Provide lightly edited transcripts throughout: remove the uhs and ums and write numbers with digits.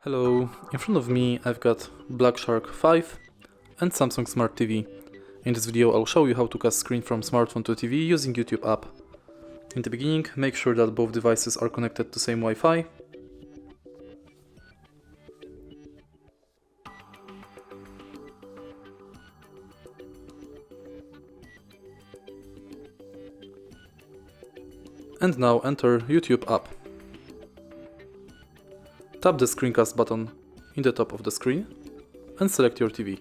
Hello, in front of me I've got Black Shark 5 and Samsung Smart TV. In this video I'll show you how to cast screen from smartphone to TV using YouTube app. In the beginning, make sure that both devices are connected to same Wi-Fi. And now enter YouTube app. Tap the screencast button in the top of the screen and select your TV.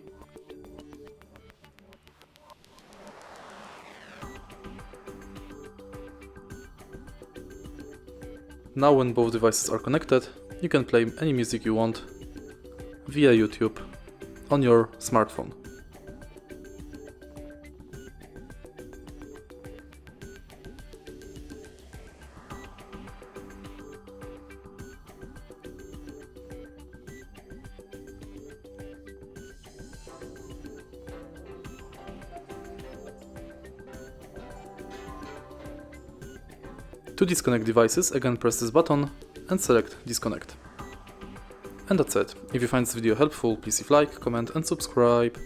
Now when both devices are connected, you can play any music you want via YouTube on your smartphone. To disconnect devices, again press this button and select disconnect. And that's it. If you find this video helpful, please leave a like, comment and subscribe.